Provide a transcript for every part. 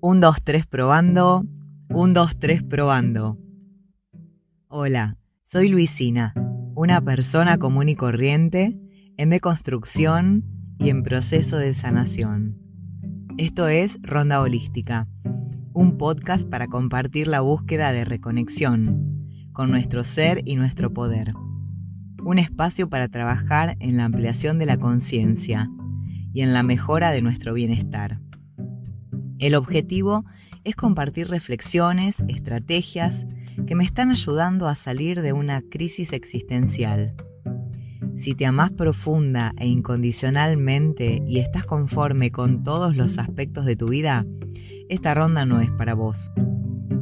1, 2, 3 probando. 1, 2, 3 probando. Hola, soy Luisina, una persona común y corriente en deconstrucción y en proceso de sanación. Esto es Ronda Holística, un podcast para compartir la búsqueda de reconexión con nuestro ser y nuestro poder. Un espacio para trabajar en la ampliación de la conciencia y en la mejora de nuestro bienestar. El objetivo es compartir reflexiones, estrategias que me están ayudando a salir de una crisis existencial. Si te amás profunda e incondicionalmente y estás conforme con todos los aspectos de tu vida, esta ronda no es para vos.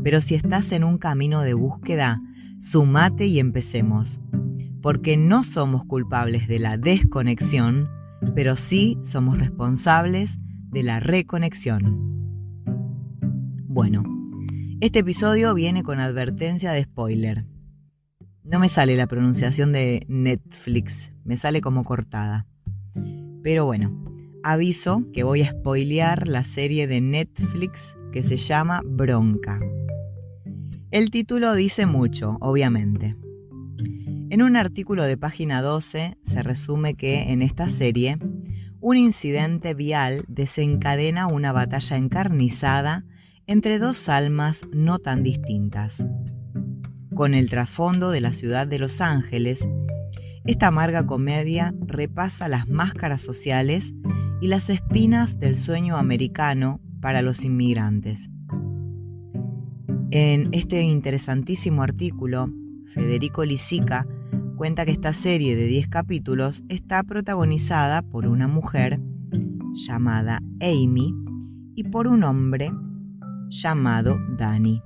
Pero si estás en un camino de búsqueda, sumate y empecemos. Porque no somos culpables de la desconexión, pero sí somos responsables de la reconexión. Bueno, este episodio viene con advertencia de spoiler. No me sale la pronunciación de Netflix, me sale como cortada. Pero bueno, aviso que voy a spoilear la serie de Netflix que se llama Bronca. El título dice mucho, obviamente. En un artículo de página 12 se resume que en esta serie un incidente vial desencadena una batalla encarnizada entre dos almas no tan distintas. Con el trasfondo de la ciudad de Los Ángeles, esta amarga comedia repasa las máscaras sociales y las espinas del sueño americano para los inmigrantes. En este interesantísimo artículo, Federico Lisica cuenta que esta serie de 10 capítulos está protagonizada por una mujer llamada Amy y por un hombre llamado Danny,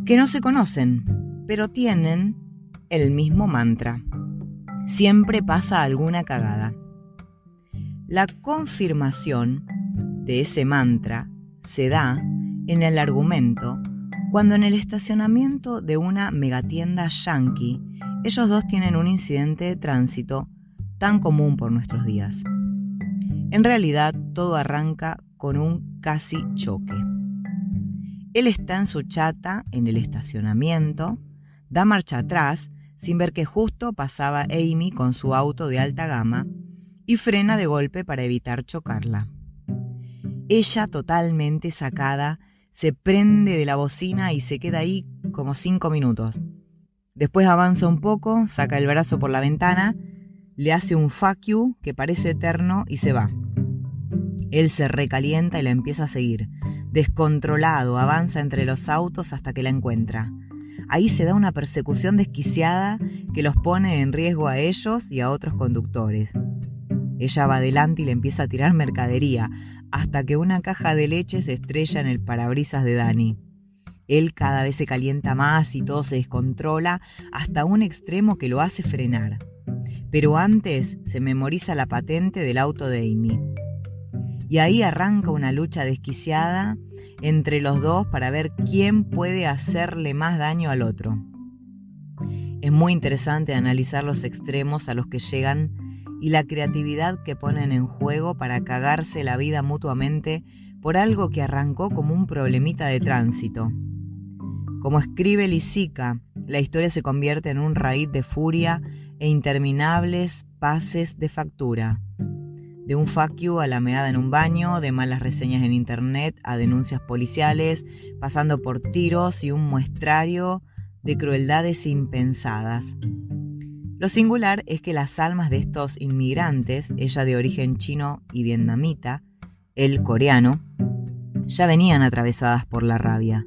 que no se conocen, pero tienen el mismo mantra. Siempre pasa alguna cagada. La confirmación de ese mantra se da en el argumento cuando en el estacionamiento de una megatienda yankee ellos dos tienen un incidente de tránsito tan común por nuestros días. En realidad todo arranca con un casi choque. Él está en su chata en el estacionamiento, da marcha atrás sin ver que justo pasaba Amy con su auto de alta gama y frena de golpe para evitar chocarla. Ella, totalmente sacada, se prende de la bocina y se queda ahí como 5 minutos. Después avanza un poco, saca el brazo por la ventana, le hace un fuck you que parece eterno y se va. Él se recalienta y la empieza a seguir. Descontrolado, avanza entre los autos hasta que la encuentra. Ahí se da una persecución desquiciada que los pone en riesgo a ellos y a otros conductores. Ella va adelante y le empieza a tirar mercadería, hasta que una caja de leche se estrella en el parabrisas de Danny. Él cada vez se calienta más y todo se descontrola hasta un extremo que lo hace frenar. Pero antes se memoriza la patente del auto de Amy. Y ahí arranca una lucha desquiciada entre los dos para ver quién puede hacerle más daño al otro. Es muy interesante analizar los extremos a los que llegan y la creatividad que ponen en juego para cagarse la vida mutuamente por algo que arrancó como un problemita de tránsito. Como escribe Lisica, la historia se convierte en un raíz de furia e interminables pases de factura. De un fuck you a la meada en un baño, de malas reseñas en internet a denuncias policiales, pasando por tiros y un muestrario de crueldades impensadas. Lo singular es que las almas de estos inmigrantes, ella de origen chino y vietnamita, él coreano, ya venían atravesadas por la rabia.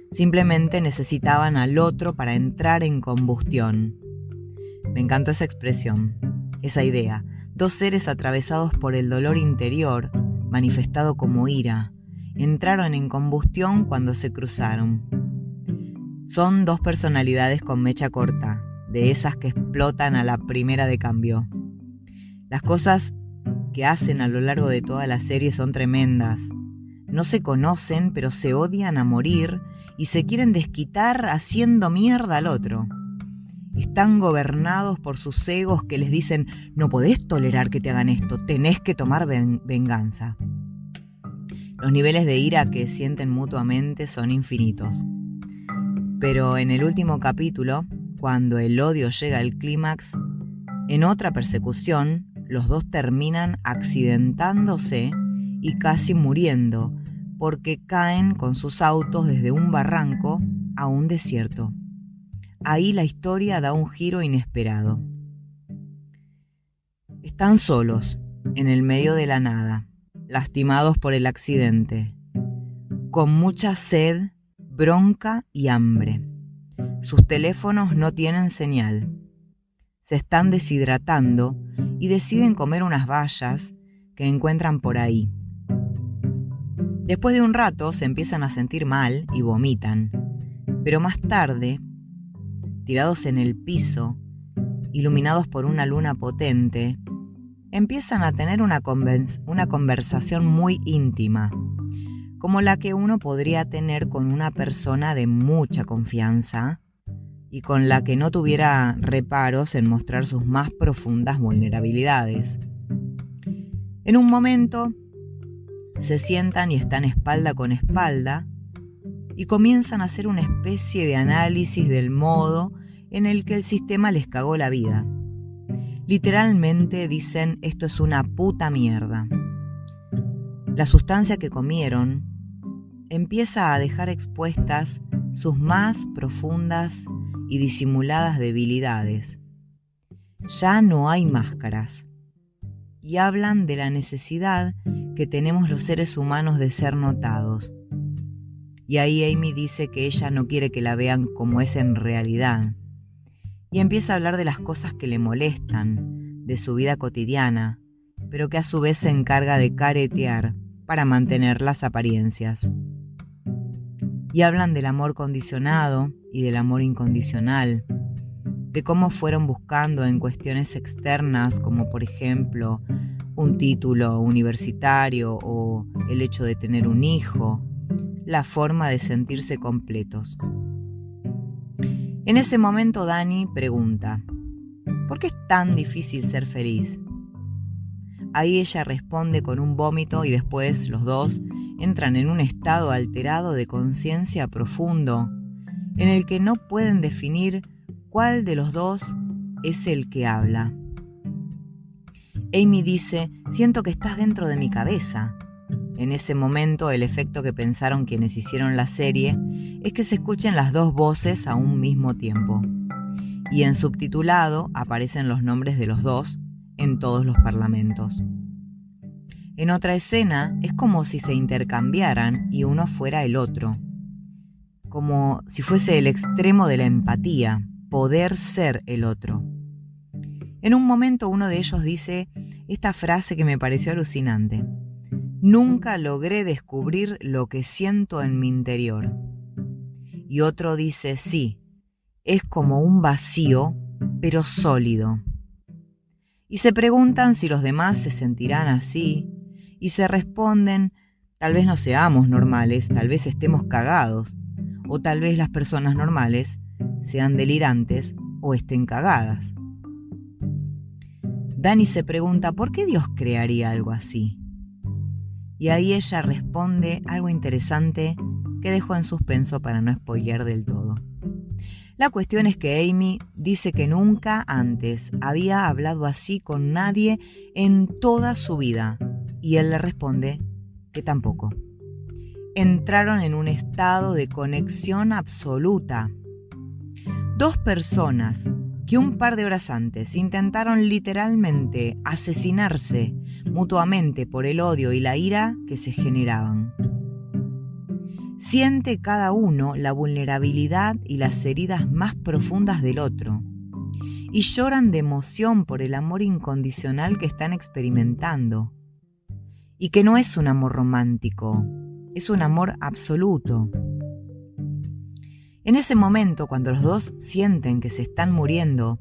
Simplemente necesitaban al otro para entrar en combustión. Me encantó esa expresión, esa idea. Dos seres atravesados por el dolor interior, manifestado como ira, entraron en combustión cuando se cruzaron. Son dos personalidades con mecha corta, de esas que explotan a la primera de cambio. Las cosas que hacen a lo largo de toda la serie son tremendas. No se conocen, pero se odian a morir y se quieren desquitar haciendo mierda al otro. Están gobernados por sus egos que les dicen: no podés tolerar que te hagan esto, tenés que tomar venganza. Los niveles de ira que sienten mutuamente son infinitos. Pero en el último capítulo, cuando el odio llega al clímax, en otra persecución, los dos terminan accidentándose y casi muriendo, porque caen con sus autos desde un barranco a un desierto. Ahí la historia da un giro inesperado. Están solos, en el medio de la nada, lastimados por el accidente, con mucha sed, bronca y hambre. Sus teléfonos no tienen señal. Se están deshidratando y deciden comer unas bayas que encuentran por ahí. Después de un rato se empiezan a sentir mal y vomitan, pero más tarde, tirados en el piso, iluminados por una luna potente, empiezan a tener una conversación muy íntima, como la que uno podría tener con una persona de mucha confianza y con la que no tuviera reparos en mostrar sus más profundas vulnerabilidades. En un momento se sientan y están espalda con espalda y comienzan a hacer una especie de análisis del modo en el que el sistema les cagó la vida. Literalmente dicen: esto es una puta mierda. La sustancia que comieron empieza a dejar expuestas sus más profundas y disimuladas debilidades. Ya no hay máscaras y hablan de la necesidad que tenemos los seres humanos de ser notados. Y ahí Amy dice que ella no quiere que la vean como es en realidad. Y empieza a hablar de las cosas que le molestan, de su vida cotidiana, pero que a su vez se encarga de caretear para mantener las apariencias. Y hablan del amor condicionado y del amor incondicional, de cómo fueron buscando en cuestiones externas, como por ejemplo un título universitario o el hecho de tener un hijo, la forma de sentirse completos. En ese momento Dani pregunta: ¿por qué es tan difícil ser feliz? Ahí ella responde con un vómito y después los dos entran en un estado alterado de conciencia profundo en el que no pueden definir cuál de los dos es el que habla. Amy dice: siento que estás dentro de mi cabeza. En ese momento, el efecto que pensaron quienes hicieron la serie es que se escuchen las dos voces a un mismo tiempo. Y en subtitulado aparecen los nombres de los dos en todos los parlamentos. En otra escena es como si se intercambiaran y uno fuera el otro. Como si fuese el extremo de la empatía, poder ser el otro. En un momento uno de ellos dice esta frase que me pareció alucinante: nunca logré descubrir lo que siento en mi interior. Y otro dice: sí, es como un vacío, pero sólido. Y se preguntan si los demás se sentirán así, y se responden: tal vez no seamos normales, tal vez estemos cagados, o tal vez las personas normales sean delirantes o estén cagadas. Dani se pregunta: ¿por qué Dios crearía algo así? Y ahí ella responde algo interesante que dejó en suspenso para no spoilear del todo. La cuestión es que Amy dice que nunca antes había hablado así con nadie en toda su vida, y él le responde que tampoco. Entraron en un estado de conexión absoluta. Dos personas que un par de horas antes intentaron literalmente asesinarse mutuamente por el odio y la ira que se generaban. Siente cada uno la vulnerabilidad y las heridas más profundas del otro, y lloran de emoción por el amor incondicional que están experimentando, y que no es un amor romántico, es un amor absoluto. En ese momento, cuando los dos sienten que se están muriendo,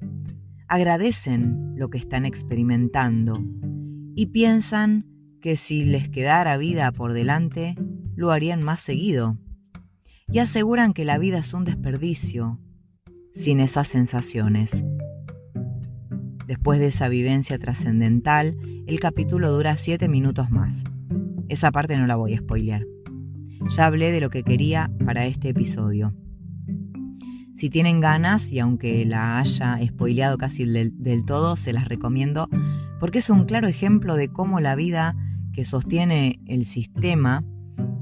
agradecen lo que están experimentando y piensan que si les quedara vida por delante, lo harían más seguido. Y aseguran que la vida es un desperdicio sin esas sensaciones. Después de esa vivencia trascendental, el capítulo dura 7 minutos más. esa parte no la voy a spoilear. Ya hablé de lo que quería para este episodio. Si tienen ganas, y aunque la haya spoileado casi del todo, se las recomiendo porque es un claro ejemplo de cómo la vida que sostiene el sistema,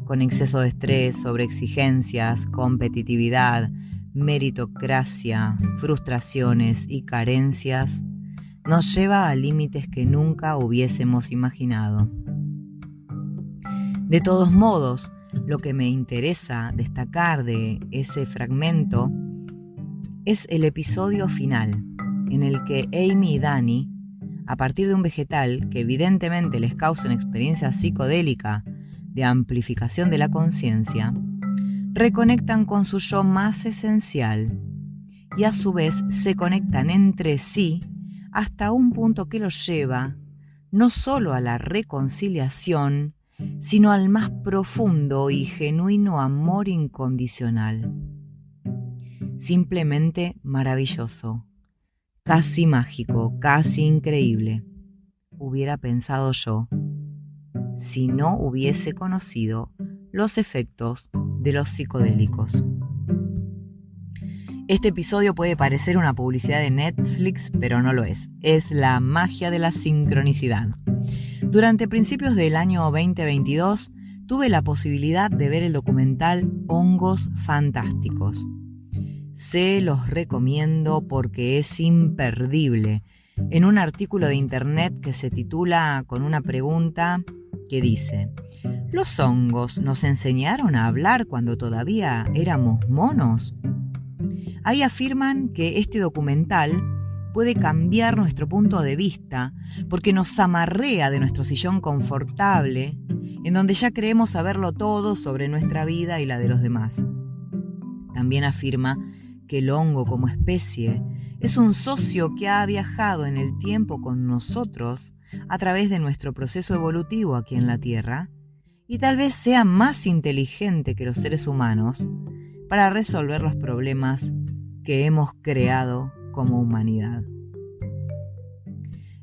con exceso de estrés, sobreexigencias, competitividad, meritocracia, frustraciones y carencias, nos lleva a límites que nunca hubiésemos imaginado. De todos modos, lo que me interesa destacar de ese fragmento es el episodio final, en el que Amy y Danny, a partir de un vegetal que evidentemente les causa una experiencia psicodélica de amplificación de la conciencia, reconectan con su yo más esencial y a su vez se conectan entre sí hasta un punto que los lleva no solo a la reconciliación, sino al más profundo y genuino amor incondicional. Simplemente maravilloso, casi mágico, casi increíble, hubiera pensado yo, si no hubiese conocido los efectos de los psicodélicos. Este episodio puede parecer una publicidad de Netflix, pero no lo es. Es la magia de la sincronicidad. Durante principios del año 2022, tuve la posibilidad de ver el documental Hongos Fantásticos. Se los recomiendo porque es imperdible. En un artículo de internet que se titula con una pregunta que dice: ¿los hongos nos enseñaron a hablar cuando todavía éramos monos? Ahí afirman que este documental puede cambiar nuestro punto de vista porque nos amarrea de nuestro sillón confortable, en donde ya creemos saberlo todo sobre nuestra vida y la de los demás. También afirma que el hongo como especie es un socio que ha viajado en el tiempo con nosotros a través de nuestro proceso evolutivo aquí en la Tierra y tal vez sea más inteligente que los seres humanos para resolver los problemas que hemos creado como humanidad.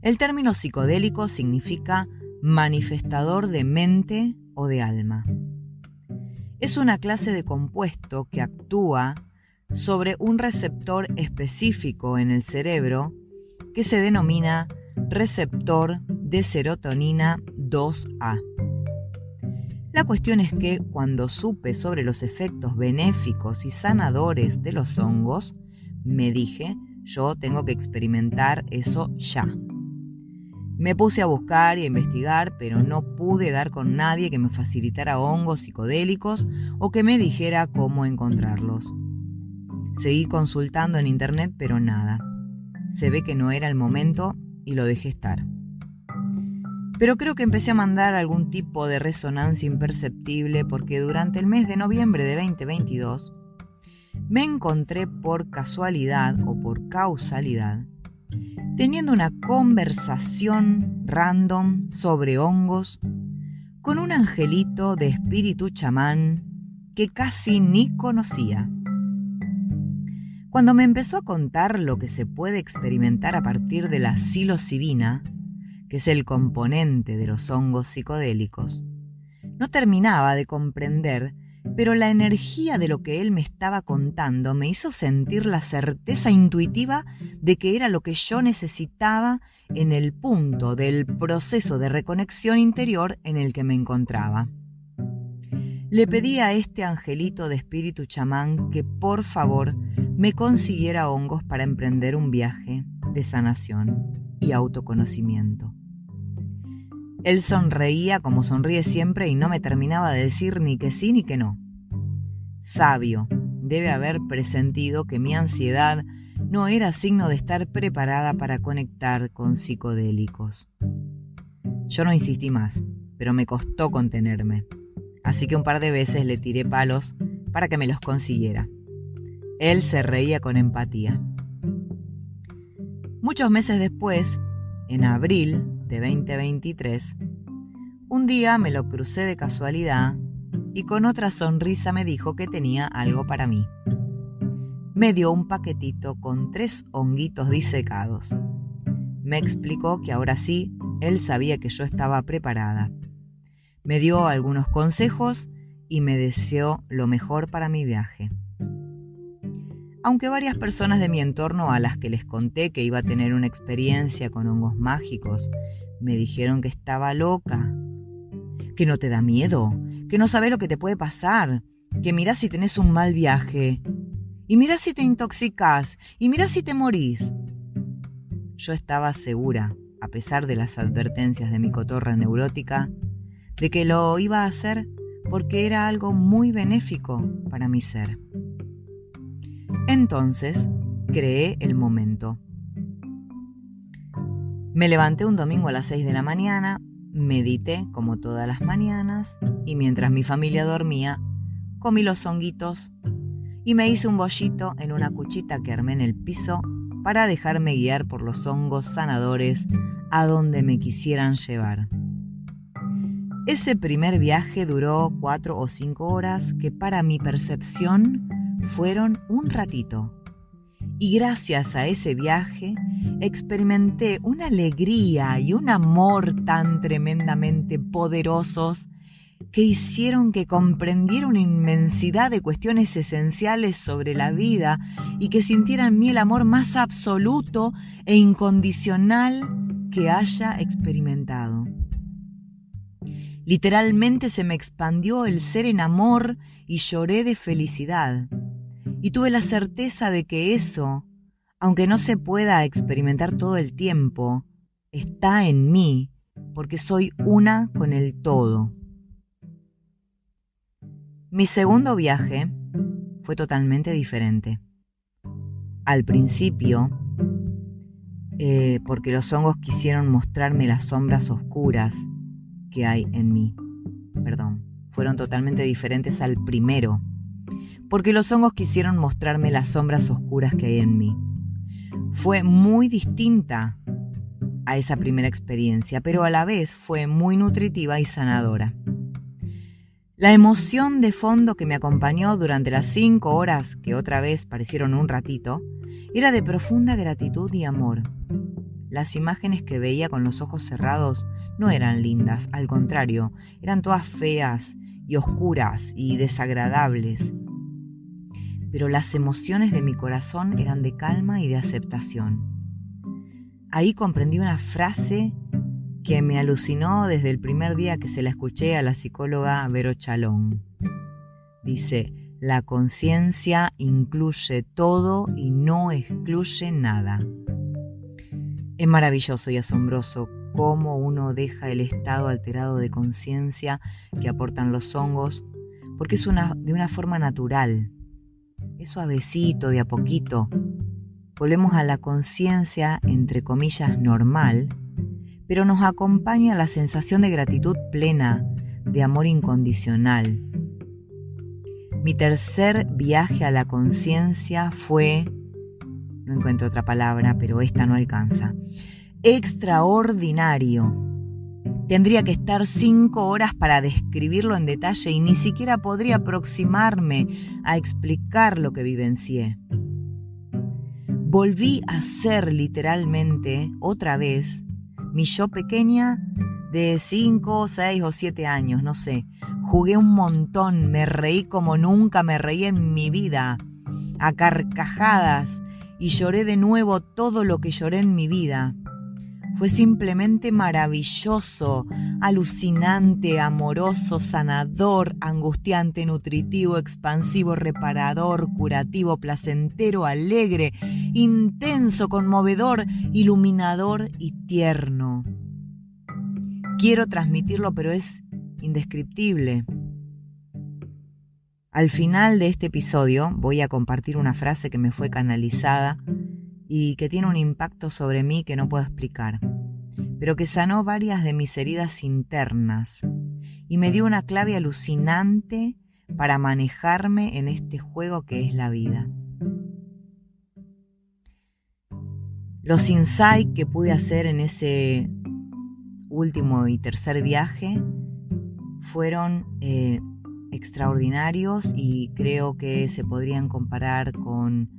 El término psicodélico significa manifestador de mente o de alma. Es una clase de compuesto que actúa sobre un receptor específico en el cerebro que se denomina receptor de serotonina 2A. La cuestión es que cuando supe sobre los efectos benéficos y sanadores de los hongos, me dije, yo tengo que experimentar eso ya. Me puse a buscar y a investigar, pero no pude dar con nadie que me facilitara hongos psicodélicos o que me dijera cómo encontrarlos. Seguí consultando en internet, pero nada. Se ve que no era el momento y lo dejé estar. Pero creo que empecé a mandar algún tipo de resonancia imperceptible porque durante el mes de noviembre de 2022 me encontré por casualidad o por causalidad teniendo una conversación random sobre hongos con un angelito de espíritu chamán que casi ni conocía. Cuando me empezó a contar lo que se puede experimentar a partir de la psilocibina, que es el componente de los hongos psicodélicos, no terminaba de comprender, pero la energía de lo que él me estaba contando me hizo sentir la certeza intuitiva de que era lo que yo necesitaba en el punto del proceso de reconexión interior en el que me encontraba. Le pedí a este angelito de espíritu chamán que por favor me consiguiera hongos para emprender un viaje de sanación y autoconocimiento. Él sonreía como sonríe siempre y no me terminaba de decir ni que sí ni que no. Sabio, debe haber presentido que mi ansiedad no era signo de estar preparada para conectar con psicodélicos. Yo no insistí más, pero me costó contenerme, así que un par de veces le tiré palos para que me los consiguiera. Él se reía con empatía. Muchos meses después, en abril de 2023, un día me lo crucé de casualidad y con otra sonrisa me dijo que tenía algo para mí. Me dio un paquetito con 3 honguitos disecados. Me explicó que ahora sí, él sabía que yo estaba preparada, Me dio algunos consejos y me deseó lo mejor para mi viaje. Aunque varias personas de mi entorno a las que les conté que iba a tener una experiencia con hongos mágicos me dijeron que estaba loca, que no te da miedo, que no sabes lo que te puede pasar, que mirá si tenés un mal viaje, y mirá si te intoxicás, y mirá si te morís. Yo estaba segura, a pesar de las advertencias de mi cotorra neurótica, de que lo iba a hacer porque era algo muy benéfico para mi ser. Entonces, creé el momento. Me levanté un domingo a las 6 de la mañana, medité como todas las mañanas y mientras mi familia dormía, comí los honguitos y me hice un bollito en una cuchita que armé en el piso para dejarme guiar por los hongos sanadores a donde me quisieran llevar. Ese primer viaje duró 4 o 5 horas que para mi percepción fueron un ratito. Y gracias a ese viaje experimenté una alegría y un amor tan tremendamente poderosos que hicieron que comprendiera una inmensidad de cuestiones esenciales sobre la vida y que sintiera en mí el amor más absoluto e incondicional que haya experimentado. Literalmente se me expandió el ser en amor y lloré de felicidad. Y tuve la certeza de que eso, aunque no se pueda experimentar todo el tiempo, está en mí, porque soy una con el todo. Mi segundo viaje fue totalmente diferente. Al principio, porque los hongos quisieron mostrarme las sombras oscuras que hay en mí. Fueron totalmente diferentes al primero, porque los hongos quisieron mostrarme las sombras oscuras que hay en mí. Fue muy distinta a esa primera experiencia, pero a la vez fue muy nutritiva y sanadora. La emoción de fondo que me acompañó durante las 5 horas, que otra vez parecieron un ratito, era de profunda gratitud y amor. Las imágenes que veía con los ojos cerrados no eran lindas, al contrario, eran todas feas y oscuras y desagradables. Pero las emociones de mi corazón eran de calma y de aceptación. Ahí comprendí una frase que me alucinó desde el primer día que se la escuché a la psicóloga Vero Chalón. Dice: la conciencia incluye todo y no excluye nada. Es maravilloso y asombroso cómo uno deja el estado alterado de conciencia que aportan los hongos, porque es de una forma natural. Es suavecito, de a poquito. Volvemos a la conciencia, entre comillas, normal, pero nos acompaña la sensación de gratitud plena, de amor incondicional. Mi tercer viaje a la conciencia fue, no encuentro otra palabra, pero esta no alcanza, extraordinario. Tendría que estar 5 horas para describirlo en detalle y ni siquiera podría aproximarme a explicar lo que vivencié. Volví a ser literalmente, otra vez, mi yo pequeña de 5, 6 o 7 años, no sé. Jugué un montón, me reí como nunca me reí en mi vida, a carcajadas, y lloré de nuevo todo lo que lloré en mi vida. Fue simplemente maravilloso, alucinante, amoroso, sanador, angustiante, nutritivo, expansivo, reparador, curativo, placentero, alegre, intenso, conmovedor, iluminador y tierno. Quiero transmitirlo, pero es indescriptible. Al final de este episodio voy a compartir una frase que me fue canalizada y que tiene un impacto sobre mí que no puedo explicar, pero que sanó varias de mis heridas internas y me dio una clave alucinante para manejarme en este juego que es la vida. Los insights que pude hacer en ese último y tercer viaje fueron extraordinarios y creo que se podrían comparar con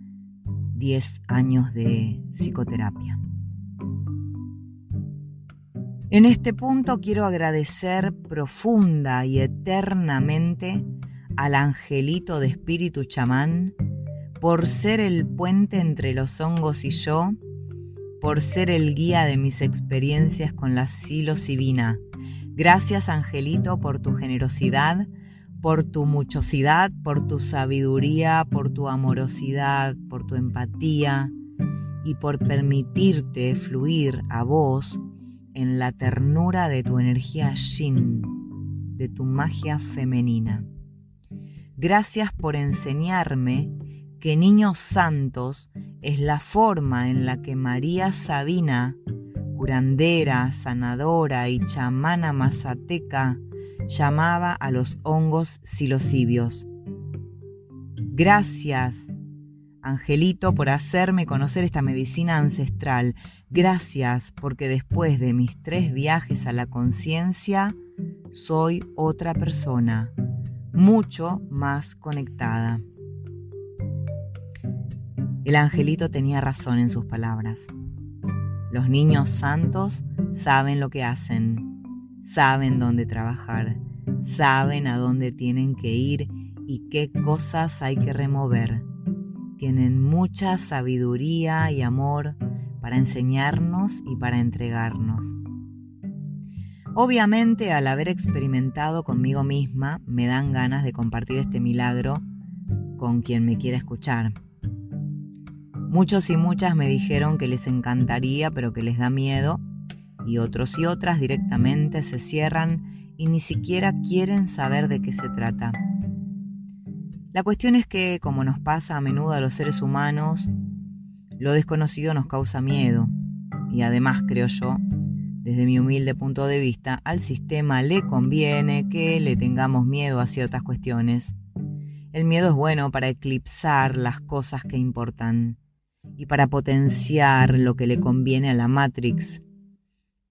10 años de psicoterapia. En este punto quiero agradecer profunda y eternamente al angelito de espíritu chamán por ser el puente entre los hongos y yo, por ser el guía de mis experiencias con la psilocibina. Gracias, angelito, por tu generosidad, por tu muchosidad, por tu sabiduría, por tu amorosidad, por tu empatía y por permitirte fluir a vos en la ternura de tu energía yin, de tu magia femenina. Gracias por enseñarme que Niños Santos es la forma en la que María Sabina, curandera, sanadora y chamana mazateca, llamaba a los hongos psilocibios. Gracias, angelito, por hacerme conocer esta medicina ancestral. Gracias porque después de mis 3 viajes a la conciencia, soy otra persona, mucho más conectada. El angelito tenía razón en sus palabras. Los niños santos saben lo que hacen, saben dónde trabajar, saben a dónde tienen que ir y qué cosas hay que remover. Tienen mucha sabiduría y amor para enseñarnos y para entregarnos. Obviamente, al haber experimentado conmigo misma, me dan ganas de compartir este milagro con quien me quiera escuchar. Muchos y muchas me dijeron que les encantaría, pero que les da miedo, y otros y otras directamente se cierran y ni siquiera quieren saber de qué se trata. La cuestión es que, como nos pasa a menudo a los seres humanos, lo desconocido nos causa miedo, y además, creo yo, desde mi humilde punto de vista, al sistema le conviene que le tengamos miedo a ciertas cuestiones. El miedo es bueno para eclipsar las cosas que importan y para potenciar lo que le conviene a la Matrix.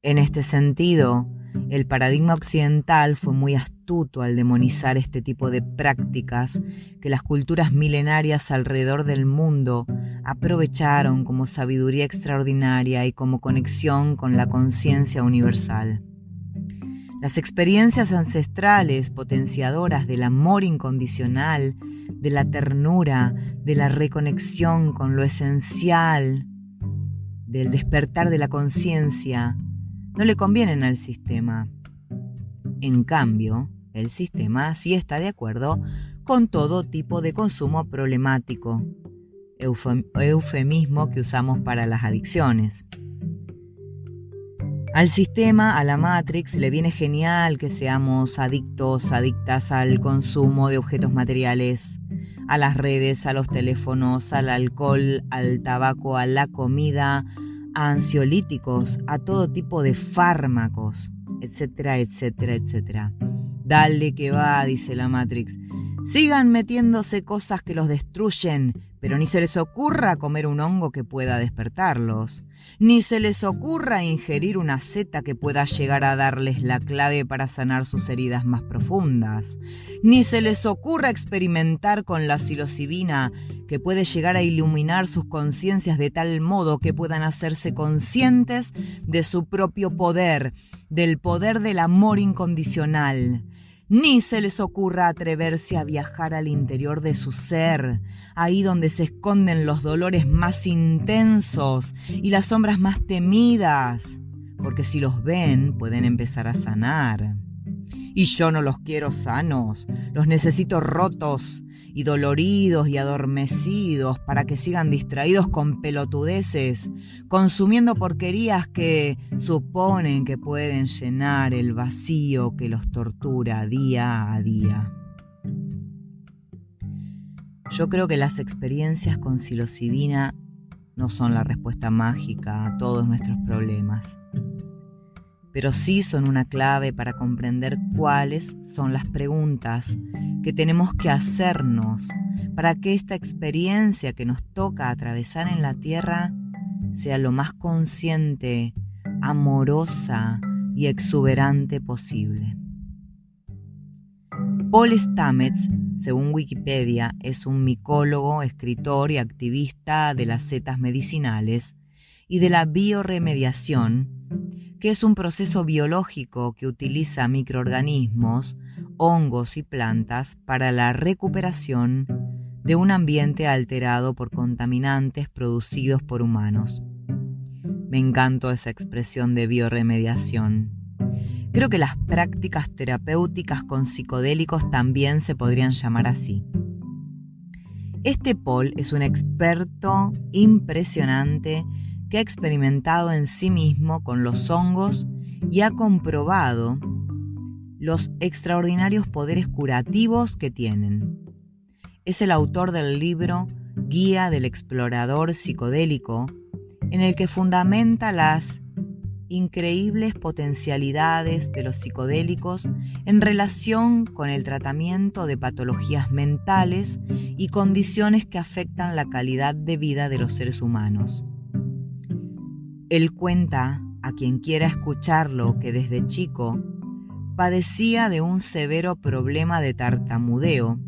En este sentido, el paradigma occidental fue muy astuto al demonizar este tipo de prácticas que las culturas milenarias alrededor del mundo aprovecharon como sabiduría extraordinaria y como conexión con la conciencia universal. Las experiencias ancestrales potenciadoras del amor incondicional, de la ternura, de la reconexión con lo esencial, del despertar de la conciencia, no le convienen al sistema. En cambio, el sistema sí está de acuerdo con todo tipo de consumo problemático, eufemismo que usamos para las adicciones. Al sistema, a la Matrix, le viene genial que seamos adictos, adictas al consumo de objetos materiales, a las redes, a los teléfonos, al alcohol, al tabaco, a la comida, a ansiolíticos, a todo tipo de fármacos, etcétera, etcétera, etcétera. Dale que va, dice la Matrix. Sigan metiéndose cosas que los destruyen, pero ni se les ocurra comer un hongo que pueda despertarlos. Ni se les ocurra ingerir una seta que pueda llegar a darles la clave para sanar sus heridas más profundas. Ni se les ocurra experimentar con la psilocibina, que puede llegar a iluminar sus conciencias de tal modo que puedan hacerse conscientes de su propio poder, del poder del amor incondicional. Ni se les ocurra atreverse a viajar al interior de su ser, ahí donde se esconden los dolores más intensos y las sombras más temidas, porque si los ven pueden empezar a sanar. Y yo no los quiero sanos, los necesito rotos y doloridos y adormecidos para que sigan distraídos con pelotudeces, consumiendo porquerías que suponen que pueden llenar el vacío que los tortura día a día. Yo creo que las experiencias con psilocibina no son la respuesta mágica a todos nuestros problemas, pero sí son una clave para comprender cuáles son las preguntas que tenemos que hacernos para que esta experiencia que nos toca atravesar en la Tierra sea lo más consciente, amorosa y exuberante posible. Paul Stamets, según Wikipedia, es un micólogo, escritor y activista de las setas medicinales y de la bioremediación, que es un proceso biológico que utiliza microorganismos, hongos y plantas para la recuperación de un ambiente alterado por contaminantes producidos por humanos. Me encantó esa expresión de bioremediación. Creo que las prácticas terapéuticas con psicodélicos también se podrían llamar así. Este Paul es un experto impresionante que ha experimentado en sí mismo con los hongos y ha comprobado los extraordinarios poderes curativos que tienen. Es el autor del libro Guía del Explorador Psicodélico, en el que fundamenta las increíbles potencialidades de los psicodélicos en relación con el tratamiento de patologías mentales y condiciones que afectan la calidad de vida de los seres humanos. Él cuenta a quien quiera escucharlo que desde chico padecía de un severo problema de tartamudeo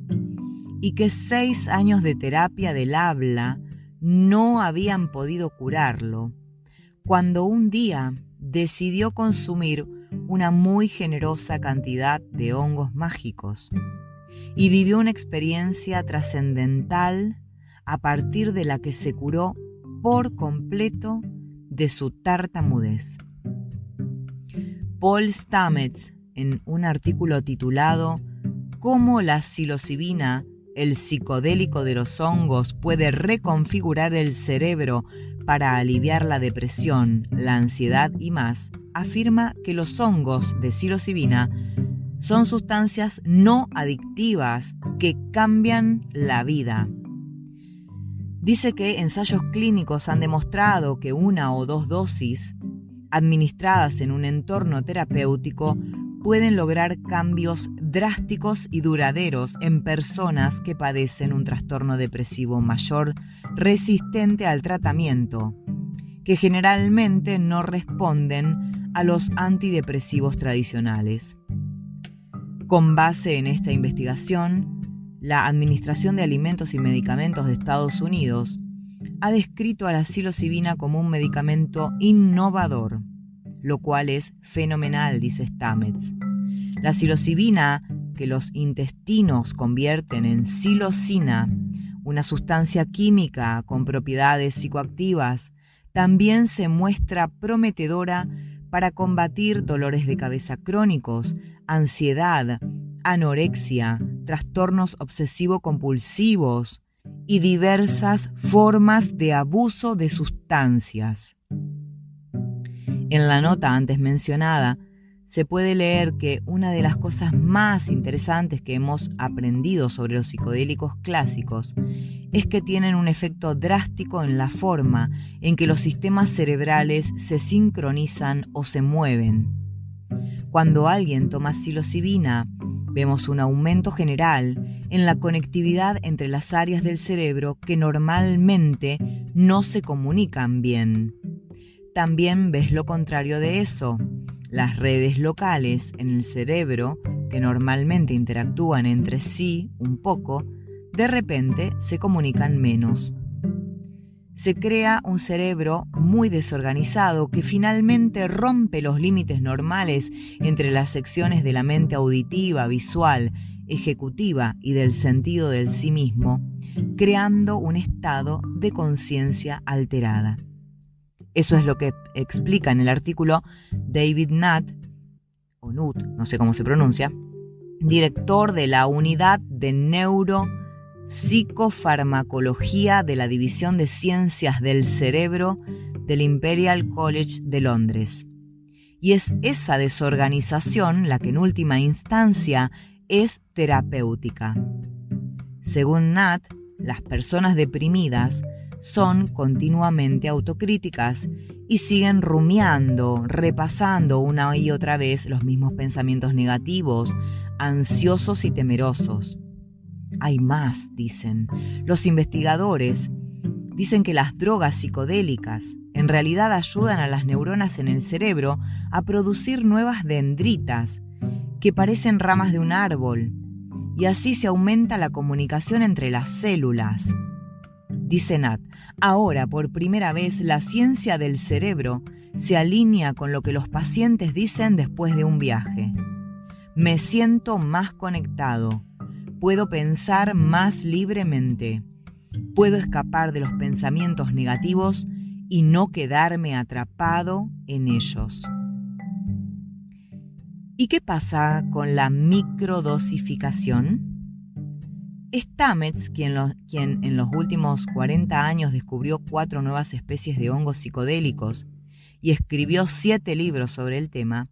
y que 6 años de terapia del habla no habían podido curarlo, cuando un día decidió consumir una muy generosa cantidad de hongos mágicos y vivió una experiencia trascendental a partir de la que se curó por completo de su tartamudez. Paul Stamets, en un artículo titulado «Cómo la psilocibina, el psicodélico de los hongos, puede reconfigurar el cerebro para aliviar la depresión, la ansiedad y más», afirma que los hongos de psilocibina son sustancias no adictivas que cambian la vida. Dice que ensayos clínicos han demostrado que 1 o 2 dosis administradas en un entorno terapéutico pueden lograr cambios drásticos y duraderos en personas que padecen un trastorno depresivo mayor resistente al tratamiento, que generalmente no responden a los antidepresivos tradicionales. Con base en esta investigación, la Administración de Alimentos y Medicamentos de Estados Unidos ha descrito a la psilocibina como un medicamento innovador, lo cual es fenomenal, dice Stamets. La psilocibina, que los intestinos convierten en psilocina, una sustancia química con propiedades psicoactivas, también se muestra prometedora para combatir dolores de cabeza crónicos, ansiedad, anorexia, trastornos obsesivo-compulsivos y diversas formas de abuso de sustancias. En la nota antes mencionada, se puede leer que una de las cosas más interesantes que hemos aprendido sobre los psicodélicos clásicos es que tienen un efecto drástico en la forma en que los sistemas cerebrales se sincronizan o se mueven. Cuando alguien toma psilocibina, vemos un aumento general en la conectividad entre las áreas del cerebro que normalmente no se comunican bien. También ves lo contrario de eso. Las redes locales en el cerebro, que normalmente interactúan entre sí un poco, de repente se comunican menos. Se crea un cerebro muy desorganizado que finalmente rompe los límites normales entre las secciones de la mente auditiva, visual, ejecutiva y del sentido del sí mismo, creando un estado de conciencia alterada. Eso es lo que explica en el artículo David Nutt, o Nutt, no sé cómo se pronuncia, director de la Unidad de Neuropsicofarmacología de la División de Ciencias del Cerebro del Imperial College de Londres. Y es esa desorganización la que en última instancia es terapéutica. Según Nutt, las personas deprimidas son continuamente autocríticas y siguen rumiando, repasando una y otra vez los mismos pensamientos negativos, ansiosos y temerosos. Hay más, dicen. Los investigadores dicen que las drogas psicodélicas en realidad ayudan a las neuronas en el cerebro a producir nuevas dendritas que parecen ramas de un árbol, y así se aumenta la comunicación entre las células. Dice Nat, ahora por primera vez la ciencia del cerebro se alinea con lo que los pacientes dicen después de un viaje. Me siento más conectado, puedo pensar más libremente, puedo escapar de los pensamientos negativos y no quedarme atrapado en ellos. ¿Y qué pasa con la microdosificación? Stamets, quien en los últimos 40 años descubrió 4 nuevas especies de hongos psicodélicos y escribió 7 libros sobre el tema,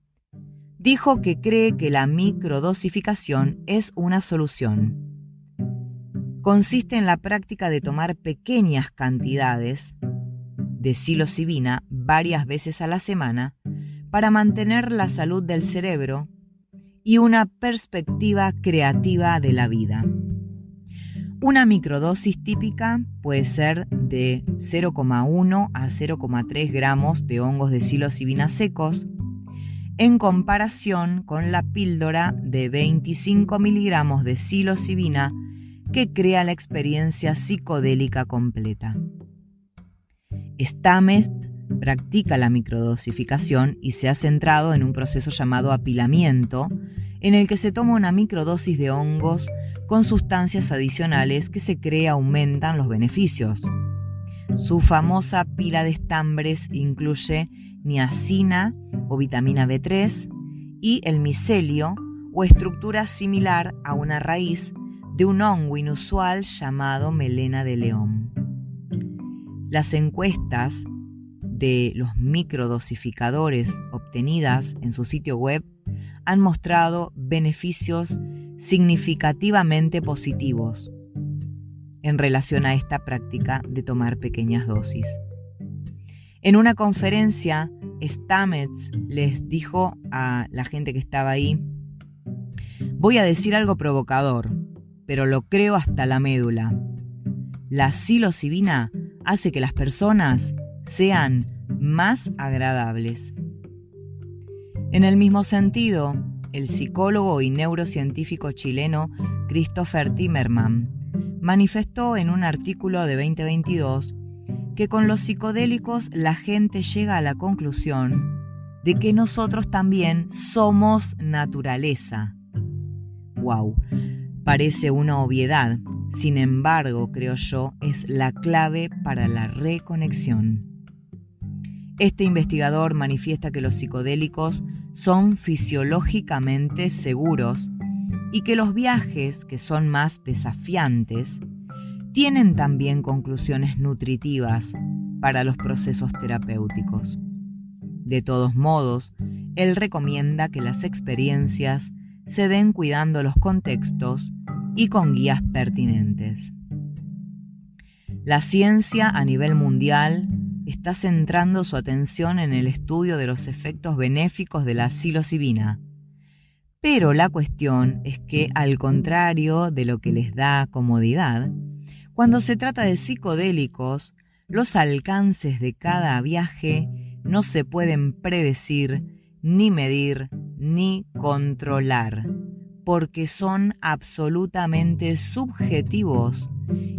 dijo que cree que la microdosificación es una solución. Consiste en la práctica de tomar pequeñas cantidades de psilocibina varias veces a la semana para mantener la salud del cerebro y una perspectiva creativa de la vida. Una microdosis típica puede ser de 0,1 a 0,3 gramos de hongos de psilocibina secos, en comparación con la píldora de 25 miligramos de psilocibina que crea la experiencia psicodélica completa. Stamets practica la microdosificación y se ha centrado en un proceso llamado apilamiento, en el que se toma una microdosis de hongos con sustancias adicionales que se cree aumentan los beneficios. Su famosa pila de estambres incluye niacina o vitamina B3 y el micelio o estructura similar a una raíz de un hongo inusual llamado melena de león. Las encuestas de los microdosificadores obtenidas en su sitio web han mostrado beneficios significativamente positivos en relación a esta práctica de tomar pequeñas dosis. En una conferencia, Stamets les dijo a la gente que estaba ahí: voy a decir algo provocador, pero lo creo hasta la médula. La psilocibina hace que las personas sean más agradables. En el mismo sentido, el psicólogo y neurocientífico chileno Christopher Timmerman manifestó en un artículo de 2022 que con los psicodélicos la gente llega a la conclusión de que nosotros también somos naturaleza. ¡Wow! Parece una obviedad, sin embargo, creo yo, es la clave para la reconexión. Este investigador manifiesta que los psicodélicos son fisiológicamente seguros y que los viajes, que son más desafiantes, tienen también conclusiones nutritivas para los procesos terapéuticos. De todos modos, él recomienda que las experiencias se den cuidando los contextos y con guías pertinentes. La ciencia a nivel mundial está centrando su atención en el estudio de los efectos benéficos de la psilocibina. Pero la cuestión es que, al contrario de lo que les da comodidad, cuando se trata de psicodélicos, los alcances de cada viaje no se pueden predecir, ni medir, ni controlar, porque son absolutamente subjetivos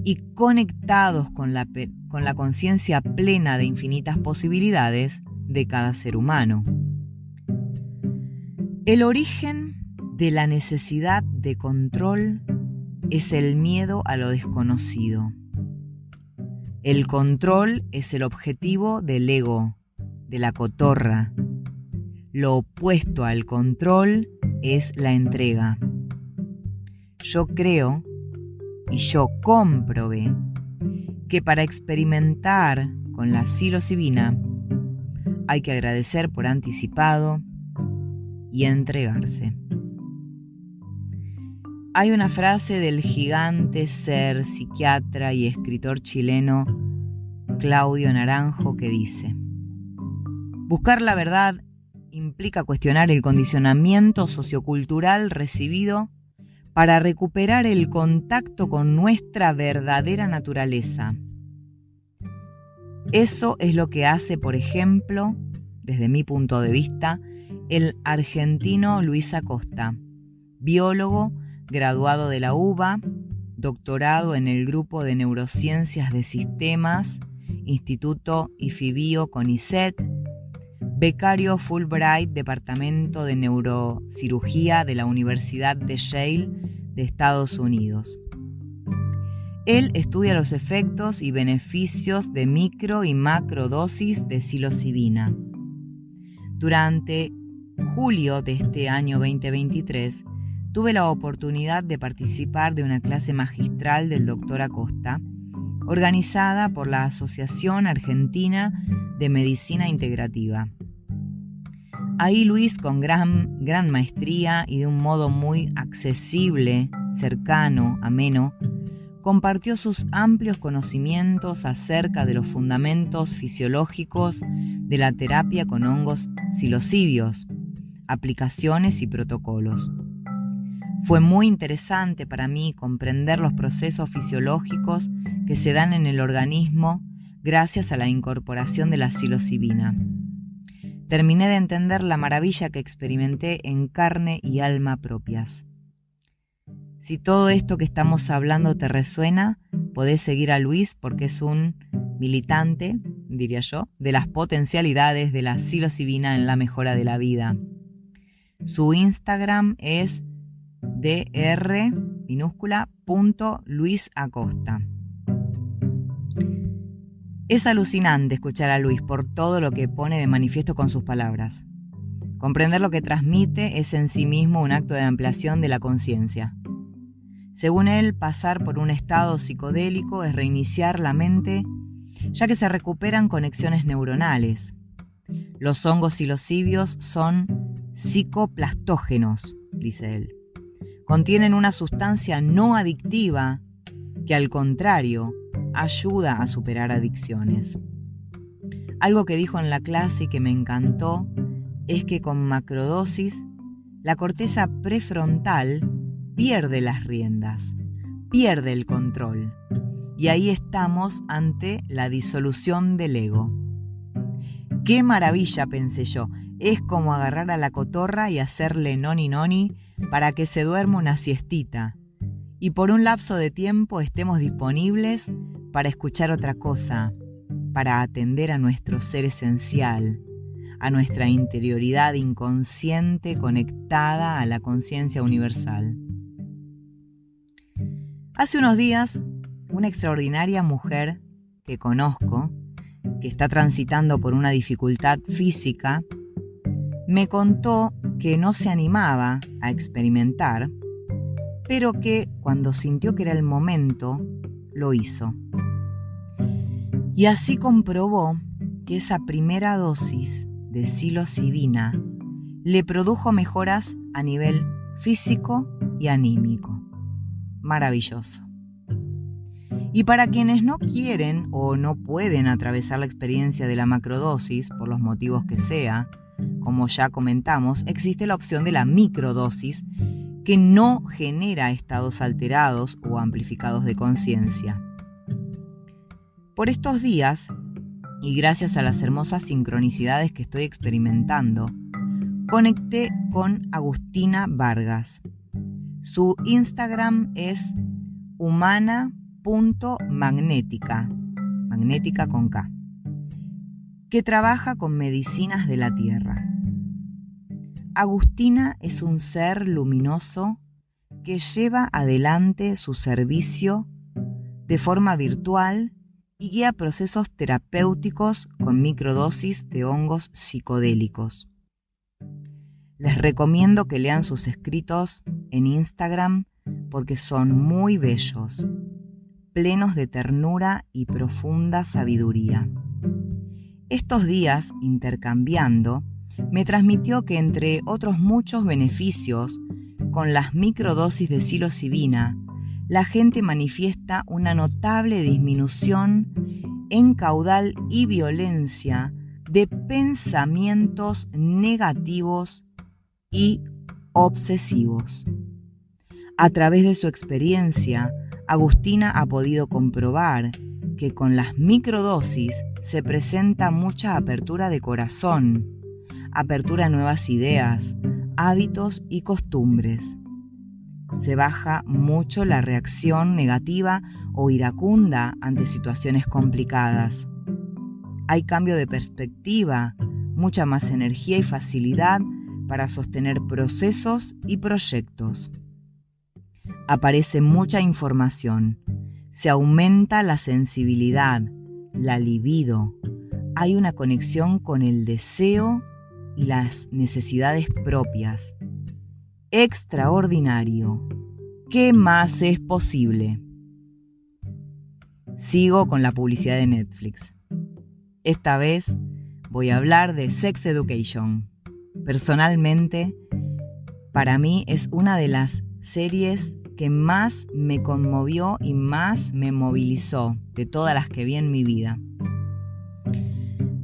y conectados con la conciencia plena de infinitas posibilidades de cada ser humano. El origen de la necesidad de control es el miedo a lo desconocido. El control es el objetivo del ego, de la cotorra. Lo opuesto al control es la entrega. Yo creo y yo comprobé que para experimentar con la psilocibina hay que agradecer por anticipado y entregarse. Hay una frase del gigante ser psiquiatra y escritor chileno Claudio Naranjo que dice: buscar la verdad implica cuestionar el condicionamiento sociocultural recibido para recuperar el contacto con nuestra verdadera naturaleza. Eso es lo que hace, por ejemplo, desde mi punto de vista, el argentino Luis Acosta, biólogo, graduado de la UBA, doctorado en el Grupo de Neurociencias de Sistemas, Instituto IFIBIO CONICET, becario Fulbright, Departamento de Neurocirugía de la Universidad de Yale de Estados Unidos. Él estudia los efectos y beneficios de micro y macrodosis de psilocibina. Durante julio de este año 2023, tuve la oportunidad de participar de una clase magistral del Dr. Acosta, organizada por la Asociación Argentina de Medicina Integrativa. Ahí Luis, con gran maestría y de un modo muy accesible, cercano, ameno, compartió sus amplios conocimientos acerca de los fundamentos fisiológicos de la terapia con hongos psilocibios, aplicaciones y protocolos. Fue muy interesante para mí comprender los procesos fisiológicos que se dan en el organismo gracias a la incorporación de la psilocibina. Terminé de entender la maravilla que experimenté en carne y alma propias. Si todo esto que estamos hablando te resuena, podés seguir a Luis porque es un militante, diría yo, de las potencialidades de la psilocibina en la mejora de la vida. Su Instagram es dr_.luisacosta. Es alucinante escuchar a Luis por todo lo que pone de manifiesto con sus palabras. Comprender lo que transmite es en sí mismo un acto de ampliación de la conciencia. Según él, pasar por un estado psicodélico es reiniciar la mente, ya que se recuperan conexiones neuronales. Los hongos psilocibios son psicoplastógenos, dice él. Contienen una sustancia no adictiva que, al contrario, ayuda a superar adicciones. Algo que dijo en la clase y que me encantó es que con macrodosis la corteza prefrontal pierde las riendas, pierde el control, y ahí estamos ante la disolución del ego. ¡Qué maravilla!, pensé yo, es como agarrar a la cotorra y hacerle noni noni para que se duerma una siestita, y por un lapso de tiempo estemos disponibles para escuchar otra cosa, para atender a nuestro ser esencial, a nuestra interioridad inconsciente conectada a la conciencia universal. Hace unos días, una extraordinaria mujer que conozco, que está transitando por una dificultad física, me contó que no se animaba a experimentar, pero que cuando sintió que era el momento, lo hizo. Y así comprobó que esa primera dosis de psilocibina le produjo mejoras a nivel físico y anímico. Maravilloso. Y para quienes no quieren o no pueden atravesar la experiencia de la macrodosis, por los motivos que sea, como ya comentamos, existe la opción de la microdosis, que no genera estados alterados o amplificados de conciencia. Por estos días, y gracias a las hermosas sincronicidades que estoy experimentando, conecté con Agustina Vargas. Su Instagram es humana.magnética, magnética con K, que trabaja con medicinas de la tierra. Agustina es un ser luminoso que lleva adelante su servicio de forma virtual y guía procesos terapéuticos con microdosis de hongos psicodélicos. Les recomiendo que lean sus escritos en Instagram porque son muy bellos, plenos de ternura y profunda sabiduría. Estos días, intercambiando, me transmitió que entre otros muchos beneficios, con las microdosis de psilocibina, la gente manifiesta una notable disminución en caudal y violencia de pensamientos negativos y obsesivos. A través de su experiencia, Agustina ha podido comprobar que con las microdosis se presenta mucha apertura de corazón, apertura a nuevas ideas, hábitos y costumbres. se baja mucho la reacción negativa o iracunda ante situaciones complicadas. Hay cambio de perspectiva, mucha más energía y facilidad para sostener procesos y proyectos. Aparece mucha información, se aumenta la sensibilidad, la libido, hay una conexión con el deseo y las necesidades propias. Extraordinario. ¿Qué más es posible? Sigo con la publicidad de Netflix. Esta vez voy a hablar de Sex Education. Personalmente, para mí es una de las series que más me conmovió y más me movilizó de todas las que vi en mi vida.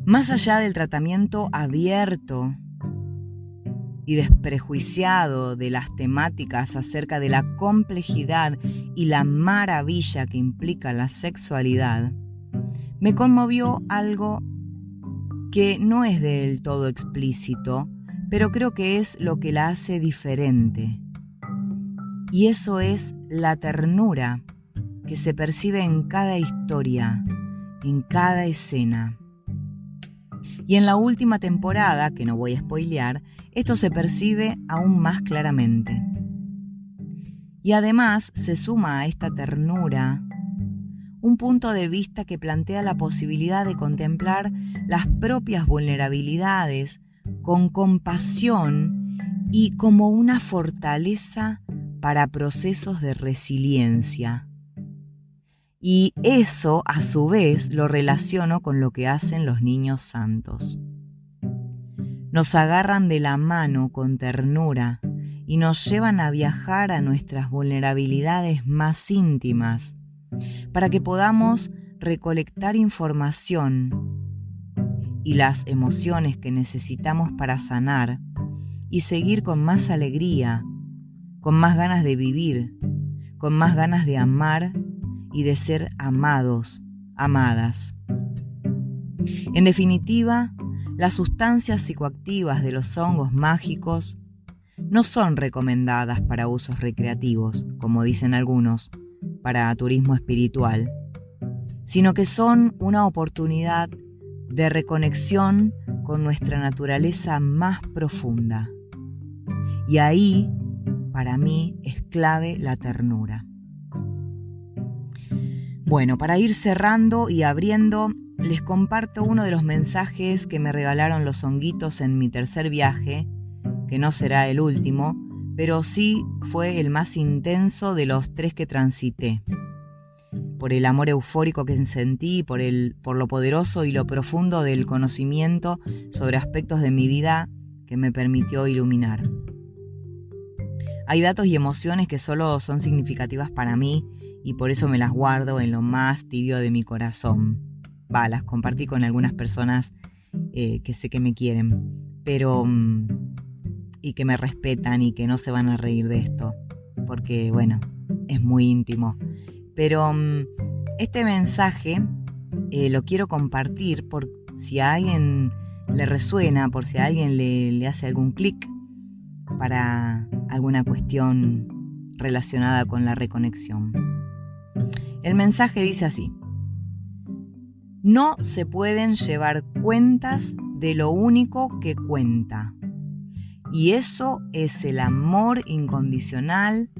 Más allá del tratamiento abierto y desprejuiciado de las temáticas acerca de la complejidad y la maravilla que implica la sexualidad, me conmovió algo que no es del todo explícito, pero creo que es lo que la hace diferente. Y eso es la ternura que se percibe en cada historia, en cada escena. Y en la última temporada, que no voy a spoilear, esto se percibe aún más claramente. Y además se suma a esta ternura un punto de vista que plantea la posibilidad de contemplar las propias vulnerabilidades con compasión y como una fortaleza para procesos de resiliencia. Y eso, a su vez, lo relaciono con lo que hacen los niños santos. Nos agarran de la mano con ternura y nos llevan a viajar a nuestras vulnerabilidades más íntimas para que podamos recolectar información y las emociones que necesitamos para sanar y seguir con más alegría, con más ganas de vivir, con más ganas de amar y de ser amados, amadas. En definitiva, las sustancias psicoactivas de los hongos mágicos no son recomendadas para usos recreativos, como dicen algunos, para turismo espiritual, sino que son una oportunidad de reconexión con nuestra naturaleza más profunda. Y ahí, para mí, es clave la ternura. Bueno, para ir cerrando y abriendo, les comparto uno de los mensajes que me regalaron los honguitos en mi tercer viaje, que no será el último, pero sí fue el más intenso de los 3 que transité. Por el amor eufórico que sentí, por lo poderoso y lo profundo del conocimiento sobre aspectos de mi vida que me permitió iluminar. Hay datos y emociones que solo son significativas para mí y por eso me las guardo en lo más tibio de mi corazón. Las compartí con algunas personas que sé que me quieren, pero y que me respetan y que no se van a reír de esto, porque bueno, es muy íntimo. Pero este mensaje lo quiero compartir por si a alguien le resuena, por si a alguien le hace algún clic para alguna cuestión relacionada con la reconexión. El mensaje dice así: no se pueden llevar cuentas de lo único que cuenta, y eso es el amor incondicional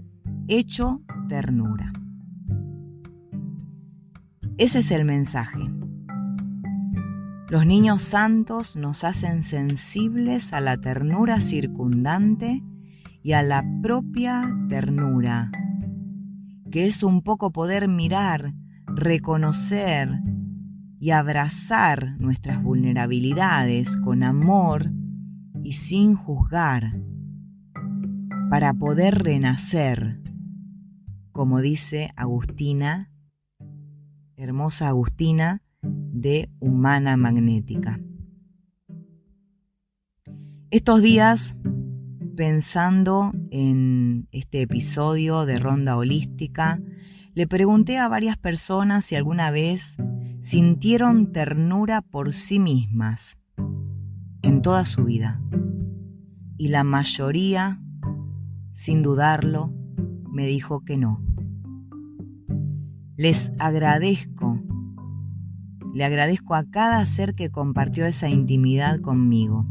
hecho ternura. Ese es el mensaje. Los niños santos nos hacen sensibles a la ternura circundante y a la propia ternura, que es un poco poder mirar, reconocer y abrazar nuestras vulnerabilidades con amor y sin juzgar, para poder renacer, como dice Agustina, hermosa Agustina, de Humana Magnética. Estos días, pensando en este episodio de Ronda Holística, le pregunté a varias personas si alguna vez sintieron ternura por sí mismas en toda su vida. Y la mayoría, sin dudarlo, me dijo que no. Le agradezco a cada ser que compartió esa intimidad conmigo.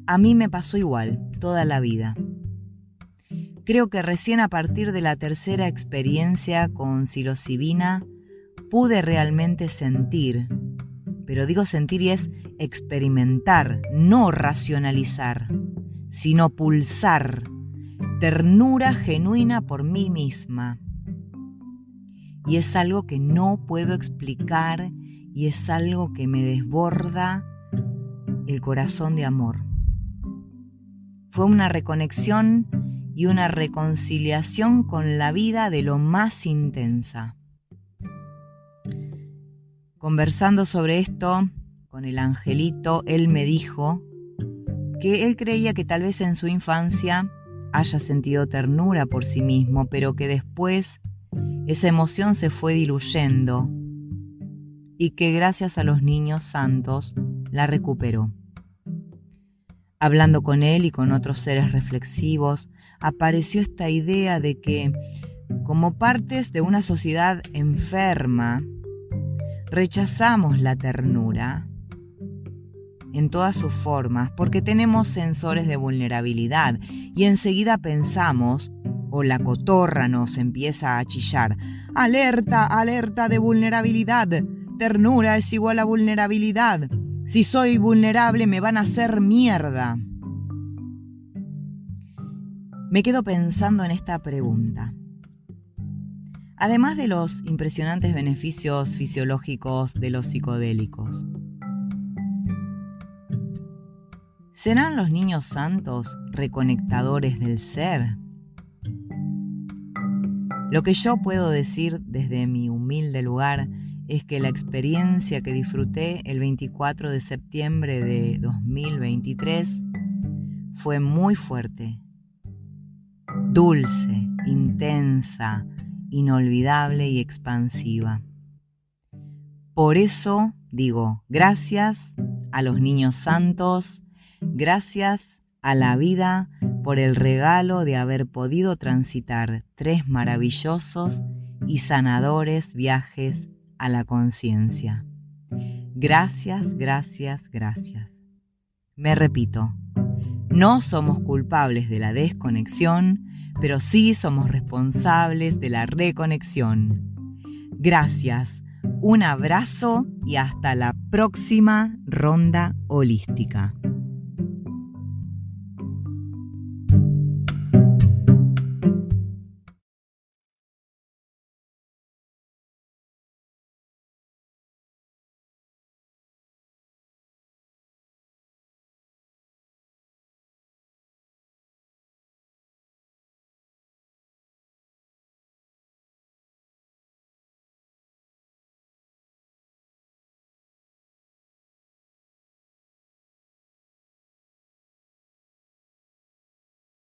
A mí me pasó igual toda la vida. Creo que recién a partir de la tercera experiencia con psilocibina pude realmente sentir, pero digo sentir y es experimentar, no racionalizar, sino pulsar, ternura genuina por mí misma. Y es algo que no puedo explicar y es algo que me desborda el corazón de amor. Fue una reconexión y una reconciliación con la vida de lo más intensa. Conversando sobre esto con el angelito, él me dijo que él creía que tal vez en su infancia haya sentido ternura por sí mismo, pero que después esa emoción se fue diluyendo y que gracias a los niños santos la recuperó. Hablando con él y con otros seres reflexivos, apareció esta idea de que, como partes de una sociedad enferma, rechazamos la ternura en todas sus formas porque tenemos sensores de vulnerabilidad y enseguida pensamos, o la cotorra nos empieza a chillar: alerta, alerta de vulnerabilidad, ternura es igual a vulnerabilidad. Si soy vulnerable me van a hacer mierda. Me quedo pensando en esta pregunta. Además de los impresionantes beneficios fisiológicos de los psicodélicos, ¿serán los niños santos reconectadores del ser? Lo que yo puedo decir desde mi humilde lugar es que la experiencia que disfruté el 24 de septiembre de 2023 fue muy fuerte, dulce, intensa, inolvidable y expansiva. Por eso digo, gracias a los niños santos, gracias a la vida por el regalo de haber podido transitar 3 maravillosos y sanadores viajes a la conciencia. Gracias, gracias, gracias. Me repito, no somos culpables de la desconexión, pero sí somos responsables de la reconexión. Gracias, un abrazo y hasta la próxima ronda holística.